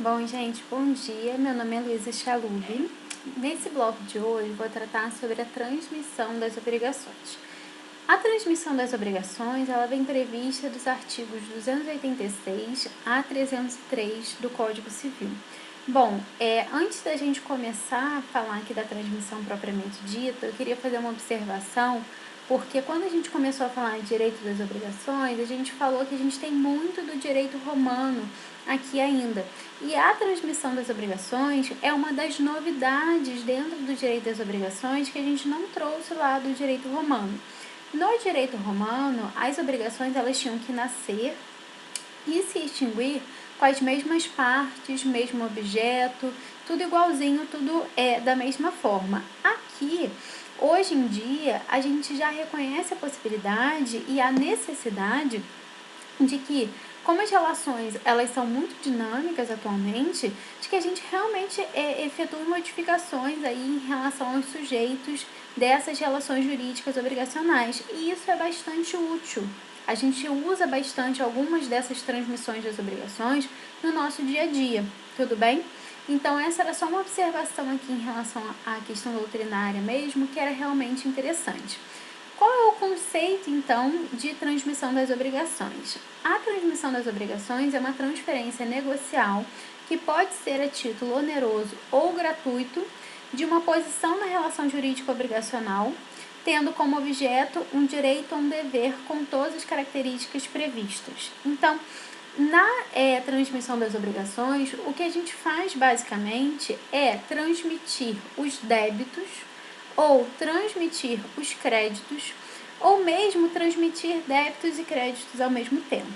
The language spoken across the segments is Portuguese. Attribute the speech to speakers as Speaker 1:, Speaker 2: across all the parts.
Speaker 1: Bom, gente, bom dia. Meu nome é Luísa Chalubi. Nesse bloco de hoje, vou tratar sobre a transmissão das obrigações. A transmissão das obrigações, ela vem prevista dos artigos 286 a 303 do Código Civil. Bom, antes da gente começar a falar aqui da transmissão propriamente dita, eu queria fazer uma observação, porque quando a gente começou a falar de direito das obrigações, a gente falou que a gente tem muito do direito romano aqui ainda. E a transmissão das obrigações é uma das novidades dentro do direito das obrigações que a gente não trouxe lá do direito romano. No direito romano, as obrigações elas tinham que nascer e se extinguir com as mesmas partes, mesmo objeto, tudo igualzinho, tudo da mesma forma. Aqui, hoje em dia, a gente já reconhece a possibilidade e a necessidade de que, como as relações elas são muito dinâmicas atualmente, de que a gente realmente efetue modificações aí em relação aos sujeitos dessas relações jurídicas obrigacionais. E isso é bastante útil. A gente usa bastante algumas dessas transmissões das obrigações no nosso dia a dia, tudo bem? Então, essa era só uma observação aqui em relação à questão doutrinária mesmo, que era realmente interessante. Qual é o conceito, então, de transmissão das obrigações? A transmissão das obrigações é uma transferência negocial que pode ser a título oneroso ou gratuito de uma posição na relação jurídica obrigacional, tendo como objeto um direito ou um dever com todas as características previstas. Então, na transmissão das obrigações, o que a gente faz basicamente é transmitir os débitos ou transmitir os créditos, ou mesmo transmitir débitos e créditos ao mesmo tempo.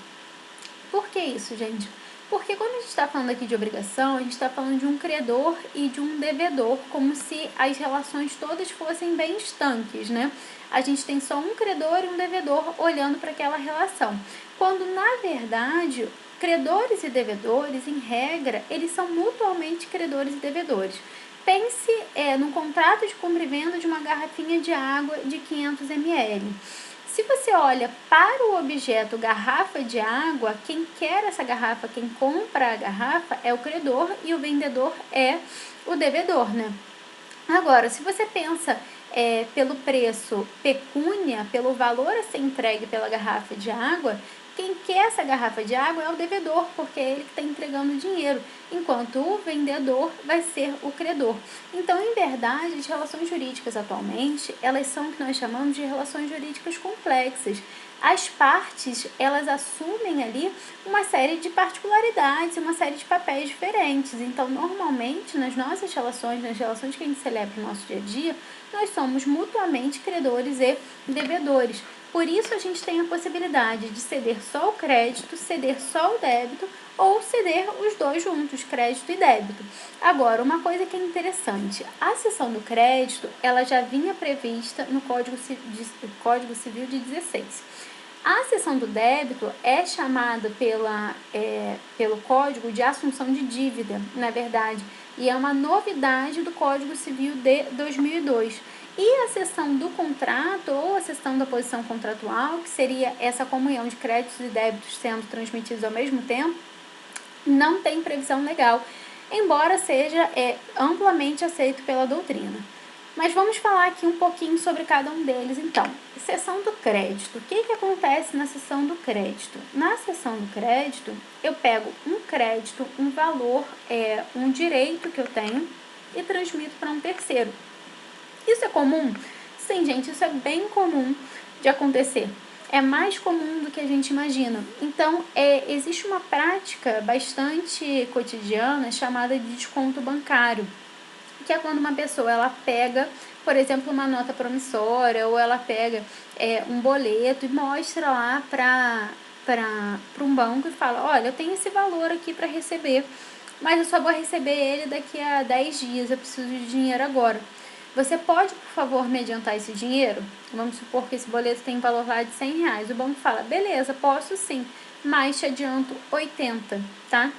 Speaker 1: Por que isso, gente? Porque quando a gente está falando aqui de obrigação, a gente está falando de um credor e de um devedor, como se as relações todas fossem bem estanques, né? A gente tem só um credor e um devedor olhando para aquela relação. Quando, na verdade, credores e devedores, em regra, eles são mutuamente credores e devedores. Pense num contrato de compra e venda de uma garrafinha de água de 500 ml. Se você olha para o objeto garrafa de água, quem quer essa garrafa, quem compra a garrafa é o credor e o vendedor é o devedor, né? Agora, se você pensa pelo preço pecúnia, pelo valor a ser entregue pela garrafa de água, quem quer essa garrafa de água é o devedor, porque é ele que está entregando o dinheiro, enquanto o vendedor vai ser o credor. Então, em verdade, as relações jurídicas atualmente, elas são o que nós chamamos de relações jurídicas complexas. As partes, elas assumem ali uma série de particularidades, uma série de papéis diferentes. Então, normalmente, nas nossas relações, nas relações que a gente celebra no nosso dia a dia, nós somos mutuamente credores e devedores. Por isso, a gente tem a possibilidade de ceder só o crédito, ceder só o débito ou ceder os dois juntos, crédito e débito. Agora, uma coisa que é interessante, a cessão do crédito, ela já vinha prevista no Código Civil de 16. A cessão do débito é chamada pelo Código de assunção de dívida, na verdade, e é uma novidade do Código Civil de 2002. E a cessão do contrato ou a cessão da posição contratual, que seria essa comunhão de créditos e débitos sendo transmitidos ao mesmo tempo, não tem previsão legal, embora seja amplamente aceito pela doutrina. Mas vamos falar aqui um pouquinho sobre cada um deles, então. Cessão do crédito. O que acontece na cessão do crédito? Na cessão do crédito, eu pego um crédito, um valor, um direito que eu tenho e transmito para um terceiro. Isso é comum? Sim, gente, isso é bem comum de acontecer. É mais comum do que a gente imagina. Então, existe uma prática bastante cotidiana chamada de desconto bancário, que é quando uma pessoa ela pega, por exemplo, uma nota promissória ou ela pega um boleto e mostra lá para um banco e fala, olha, eu tenho esse valor aqui para receber, mas eu só vou receber ele daqui a 10 dias, eu preciso de dinheiro agora. Você pode, por favor, me adiantar esse dinheiro? Vamos supor que esse boleto tem valor lá de R$100. O banco fala, beleza, posso sim, mas te adianto 80, tá?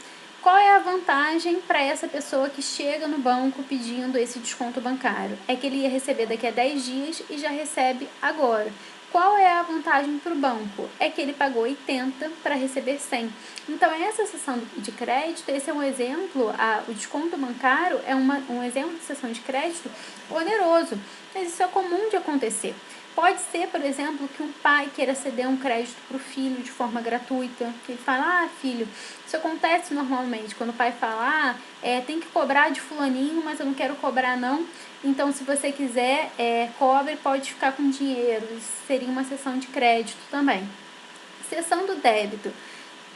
Speaker 1: Qual é a vantagem para essa pessoa que chega no banco pedindo esse desconto bancário? É que ele ia receber daqui a 10 dias e já recebe agora. Qual é a vantagem para o banco? É que ele pagou 80 para receber 100. Então, essa cessão de crédito, esse é um exemplo, o desconto bancário é um exemplo de cessão de crédito oneroso, mas isso é comum de acontecer. Pode ser, por exemplo, que um pai queira ceder um crédito para o filho de forma gratuita, que ele fala, filho, isso acontece normalmente, quando o pai fala, tem que cobrar de fulaninho, mas eu não quero cobrar não, então se você quiser, cobre, pode ficar com dinheiro, isso seria uma cessão de crédito também. Cessão do débito.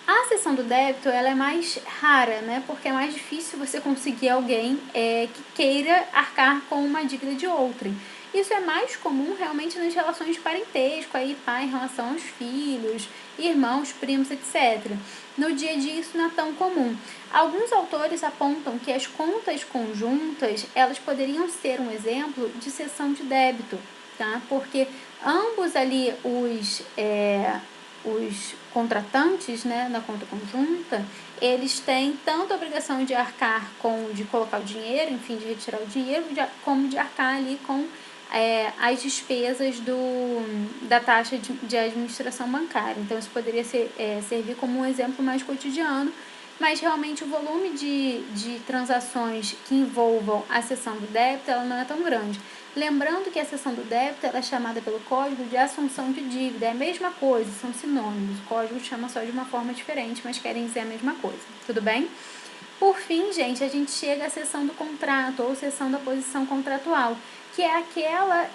Speaker 1: A cessão do débito, ela é mais rara, né? Porque é mais difícil você conseguir alguém que queira arcar com uma dívida de outrem. Isso é mais comum realmente nas relações de parentesco, aí pai em relação aos filhos, irmãos, primos, etc. No dia a dia isso não é tão comum. Alguns autores apontam que as contas conjuntas, elas poderiam ser um exemplo de cessão de débito, tá? Porque ambos ali os contratantes, né, na conta conjunta, eles têm tanto a obrigação de arcar de colocar o dinheiro, enfim, de retirar o dinheiro, como de arcar ali com as despesas da taxa de administração bancária. Então, isso poderia servir como um exemplo mais cotidiano, mas realmente o volume de transações que envolvam a cessão do débito, ela não é tão grande. Lembrando que a cessão do débito ela é chamada pelo código de assunção de dívida, é a mesma coisa, são sinônimos. O código chama só de uma forma diferente, mas querem dizer a mesma coisa, tudo bem? Por fim, gente, a gente chega à cessão do contrato ou cessão da posição contratual, que é aquela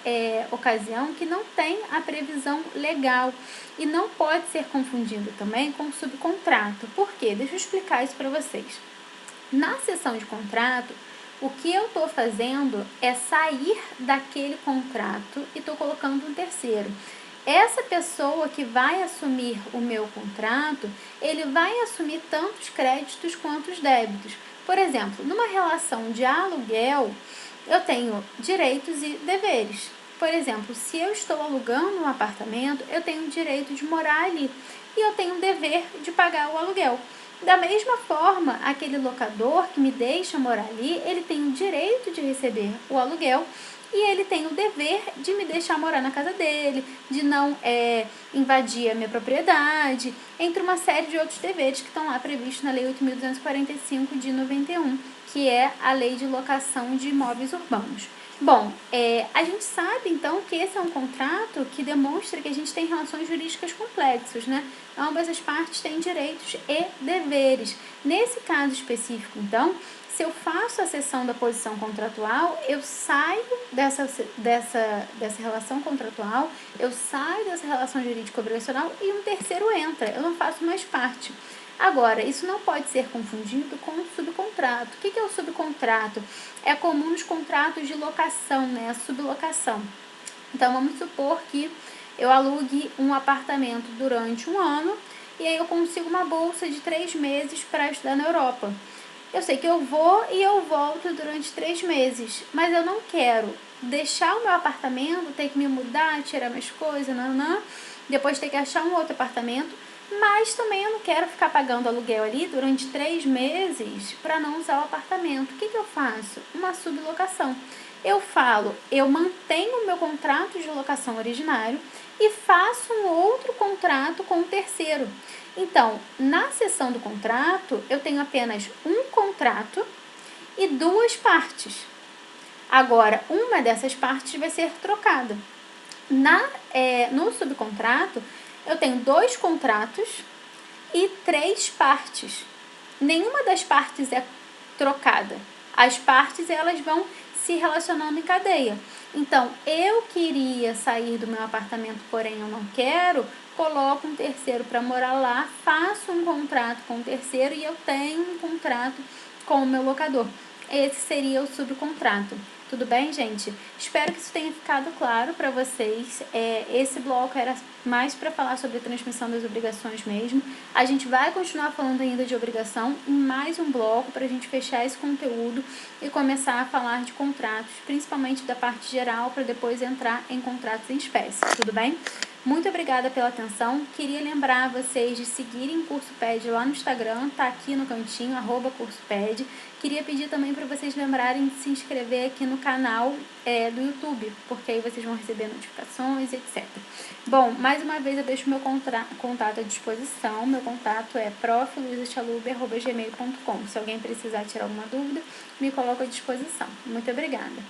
Speaker 1: ocasião que não tem a previsão legal e não pode ser confundido também com subcontrato. Por quê? Deixa eu explicar isso para vocês. Na cessão de contrato, o que eu estou fazendo é sair daquele contrato e estou colocando um terceiro. Essa pessoa que vai assumir o meu contrato, ele vai assumir tanto os créditos quanto os débitos. Por exemplo, numa relação de aluguel, eu tenho direitos e deveres. Por exemplo, se eu estou alugando um apartamento, eu tenho o direito de morar ali e eu tenho o dever de pagar o aluguel. Da mesma forma, aquele locador que me deixa morar ali, ele tem o direito de receber o aluguel e ele tem o dever de me deixar morar na casa dele, de não invadir a minha propriedade, entre uma série de outros deveres que estão lá previstos na Lei 8.245 de 91, que é a Lei de Locação de Imóveis Urbanos. Bom, a gente sabe, então, que esse é um contrato que demonstra que a gente tem relações jurídicas complexas, né? Ambas as partes têm direitos e deveres. Nesse caso específico, então, se eu faço a cessão da posição contratual, eu saio dessa relação contratual, eu saio dessa relação jurídico-obrigacional e um terceiro entra, eu não faço mais parte. Agora, isso não pode ser confundido com o subcontrato. O que é o subcontrato? É comum nos contratos de locação, né? A sublocação. Então, vamos supor que eu alugue um apartamento durante um ano e aí eu consigo uma bolsa de 3 meses para estudar na Europa. Eu sei que eu vou e eu volto durante 3 meses, mas eu não quero deixar o meu apartamento, ter que me mudar, tirar minhas coisas, depois ter que achar um outro apartamento, mas também eu não quero ficar pagando aluguel ali durante 3 meses para não usar o apartamento. O que eu faço? Uma sublocação. Eu mantenho o meu contrato de locação originário e faço um outro contrato com um terceiro. Então, na seção do contrato, eu tenho apenas um contrato e 2 partes. Agora, uma dessas partes vai ser trocada. No subcontrato, eu tenho 2 contratos e 3 partes. Nenhuma das partes é trocada. As partes, elas vão se relacionando em cadeia. Então, eu queria sair do meu apartamento, porém eu não quero, coloco um terceiro para morar lá, faço um contrato com o terceiro e eu tenho um contrato com o meu locador. Esse seria o subcontrato. Tudo bem, gente? Espero que isso tenha ficado claro para vocês. Esse bloco era mais para falar sobre a transmissão das obrigações mesmo. A gente vai continuar falando ainda de obrigação em mais um bloco para a gente fechar esse conteúdo e começar a falar de contratos, principalmente da parte geral, para depois entrar em contratos em espécie. Tudo bem? Muito obrigada pela atenção. Queria lembrar vocês de seguirem o Curso PED lá no Instagram, tá aqui no cantinho, @CursoPed. Queria pedir também para vocês lembrarem de se inscrever aqui no canal do YouTube, porque aí vocês vão receber notificações, etc. Bom, mais uma vez eu deixo meu contato à disposição. Meu contato é profluizachalub@gmail.com. Se alguém precisar tirar alguma dúvida, me coloco à disposição. Muito obrigada.